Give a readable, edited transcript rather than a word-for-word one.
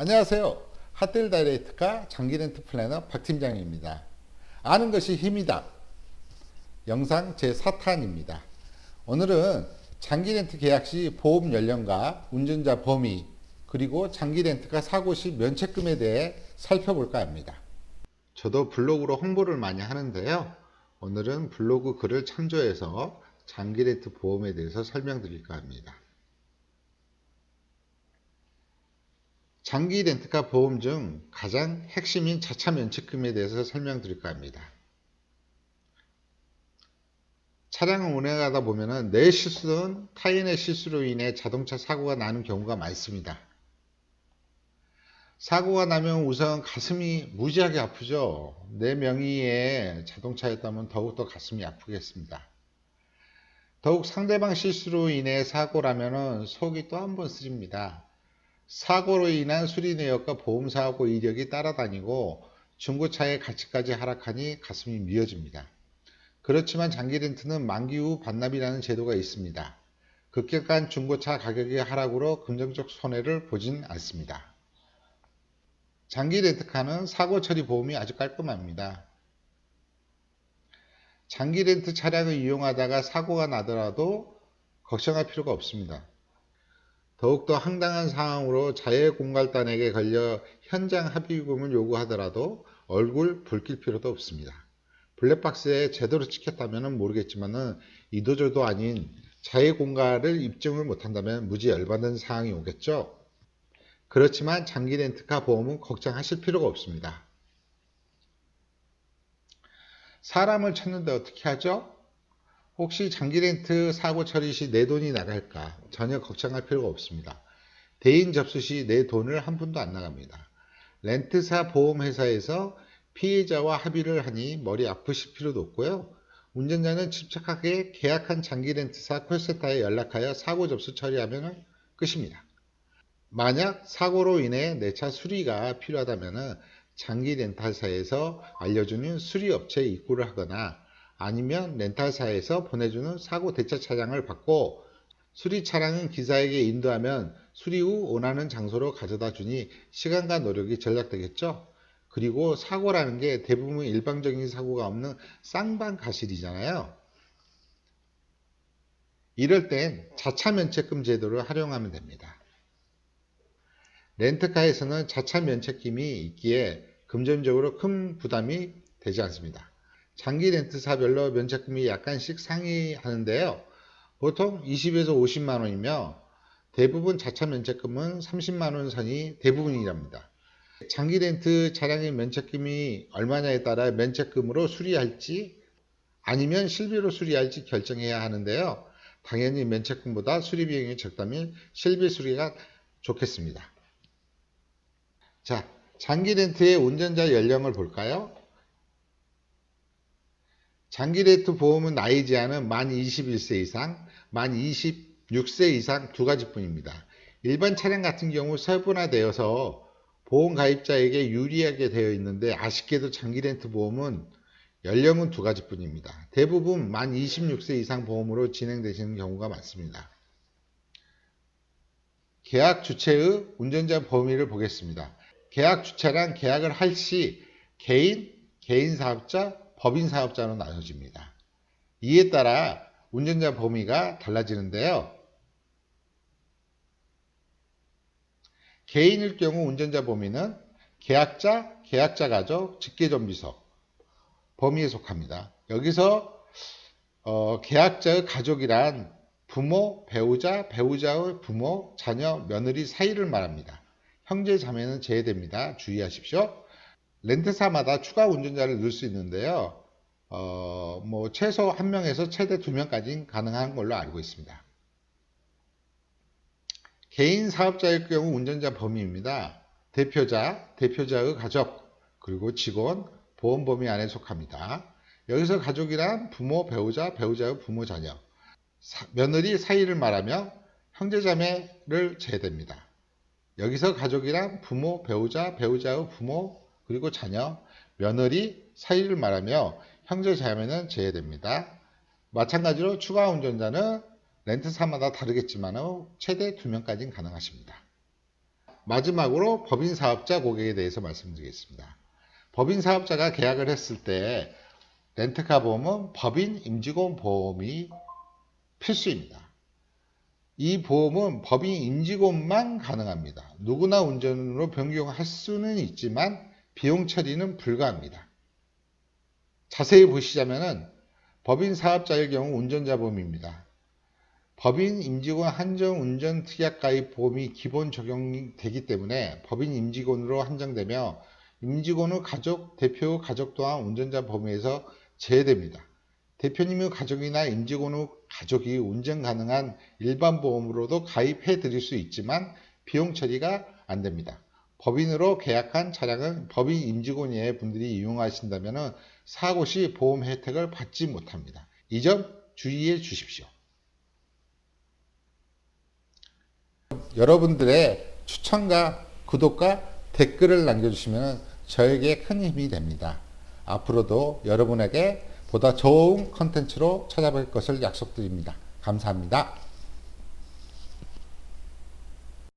안녕하세요. 핫딜 다이렉트카 장기 렌트 플래너 박 팀장입니다. 아는 것이 힘이다. 영상 제4탄입니다. 오늘은 장기 렌트 계약 시 보험 연령과 운전자 범위 그리고 장기 렌트카 사고 시 면책금에 대해 살펴볼까 합니다. 저도 블로그로 홍보를 많이 하는데요. 오늘은 블로그 글을 참조해서 장기 렌트 보험에 대해서 설명드릴까 합니다. 장기 렌트카 보험 중 가장 핵심인 자차 면책금에 대해서 설명드릴까 합니다. 차량을 운행하다 보면 내 실수든 타인의 실수로 인해 자동차 사고가 나는 경우가 많습니다. 사고가 나면 우선 가슴이 무지하게 아프죠. 내 명의의 자동차였다면 더욱더 가슴이 아프겠습니다. 더욱 상대방 실수로 인해 사고라면 속이 또 한 번 쓰립니다. 사고로 인한 수리 내역과 보험사고 이력이 따라다니고 중고차의 가치까지 하락하니 가슴이 미어집니다. 그렇지만 장기 렌트는 만기 후 반납이라는 제도가 있습니다. 급격한 중고차 가격의 하락으로 금전적 손해를 보진 않습니다. 장기 렌트카는 사고 처리 보험이 아주 깔끔합니다. 장기 렌트 차량을 이용하다가 사고가 나더라도 걱정할 필요가 없습니다. 더욱더 황당한 상황으로 자해공갈단에게 걸려 현장 합의금을 요구하더라도 얼굴 붉힐 필요도 없습니다. 블랙박스에 제대로 찍혔다면 모르겠지만 이도저도 아닌 자해공갈을 입증을 못한다면 무지 열받는 상황이 오겠죠. 그렇지만 장기 렌트카 보험은 걱정하실 필요가 없습니다. 사람을 찾는데 어떻게 하죠? 혹시 장기 렌트 사고 처리 시 내 돈이 나갈까? 전혀 걱정할 필요가 없습니다. 대인 접수 시 내 돈을 한 푼도 안 나갑니다. 렌트사 보험회사에서 피해자와 합의를 하니 머리 아프실 필요도 없고요. 운전자는 침착하게 계약한 장기 렌트사 콜센터에 연락하여 사고 접수 처리하면 끝입니다. 만약 사고로 인해 내 차 수리가 필요하다면 장기 렌탈사에서 알려주는 수리업체에 입구를 하거나 아니면 렌탈사에서 보내주는 사고 대처 차량을 받고 수리 차량은 기사에게 인도하면 수리 후 원하는 장소로 가져다 주니 시간과 노력이 절약되겠죠. 그리고 사고라는 게 대부분 일방적인 사고가 없는 쌍방가실이잖아요. 이럴 땐 자차 면책금 제도를 활용하면 됩니다. 렌트카에서는 자차 면책금이 있기에 금전적으로 큰 부담이 되지 않습니다. 장기 렌트사별로 면책금이 약간씩 상이하는데요. 보통 20에서 50만 원이며 대부분 자차 면책금은 30만 원 선이 대부분이랍니다. 장기 렌트 차량의 면책금이 얼마냐에 따라 면책금으로 수리할지 아니면 실비로 수리할지 결정해야 하는데요. 당연히 면책금보다 수리 비용이 적다면 실비 수리가 좋겠습니다. 자, 장기 렌트의 운전자 연령을 볼까요? 장기 렌트 보험은 나이 제한은 만 21세 이상, 만 26세 이상 두 가지뿐입니다. 일반 차량 같은 경우 세분화되어서 보험 가입자에게 유리하게 되어 있는데 아쉽게도 장기 렌트 보험은 연령은 두 가지뿐입니다. 대부분 만 26세 이상 보험으로 진행되시는 경우가 많습니다. 계약 주체의 운전자 범위를 보겠습니다. 계약 주체란 계약을 할 시 개인 사업자, 법인 사업자로 나눠집니다. 이에 따라 운전자 범위가 달라지는데요. 개인일 경우 운전자 범위는 계약자, 계약자 가족, 직계존비속 범위에 속합니다. 여기서 계약자의 가족이란 부모, 배우자, 배우자의 부모, 자녀, 며느리 사이를 말합니다. 형제, 자매는 제외됩니다. 주의하십시오. 렌트사마다 추가 운전자를 넣을 수 있는데요. 최소 1명에서 최대 2명까지는 가능한 걸로 알고 있습니다. 개인 사업자일 경우 운전자 범위입니다. 대표자, 대표자의 가족, 그리고 직원, 보험 범위 안에 속합니다. 여기서 가족이란 부모, 배우자, 배우자의 부모, 자녀, 며느리 사이를 말하며 형제자매를 제외됩니다. 여기서 가족이란 부모, 배우자, 배우자의 부모, 그리고 자녀, 며느리 사이를 말하며 형제자매는 제외됩니다. 마찬가지로 추가 운전자는 렌트사마다 다르겠지만 최대 2명까지는 가능하십니다. 마지막으로 법인 사업자 고객에 대해서 말씀드리겠습니다. 법인 사업자가 계약을 했을 때 렌트카 보험은 법인 임직원 보험이 필수입니다. 이 보험은 법인 임직원만 가능합니다. 누구나 운전으로 변경할 수는 있지만 비용 처리는 불가합니다. 자세히 보시자면 법인 사업자의 경우 운전자 보험입니다. 법인 임직원 한정운전 특약가입 보험이 기본 적용되기 때문에 법인 임직원으로 한정되며 임직원의 가족, 대표 가족 또한 운전자 범위에서 제외됩니다. 대표님의 가족이나 임직원의 가족이 운전 가능한 일반 보험으로도 가입해 드릴 수 있지만 비용 처리가 안 됩니다. 법인으로 계약한 차량은 법인 임직원 이외의 분들이 이용하신다면 사고 시 보험 혜택을 받지 못합니다. 이 점 주의해 주십시오. 여러분들의 추천과 구독과 댓글을 남겨주시면 저에게 큰 힘이 됩니다. 앞으로도 여러분에게 보다 좋은 컨텐츠로 찾아뵐 것을 약속드립니다. 감사합니다.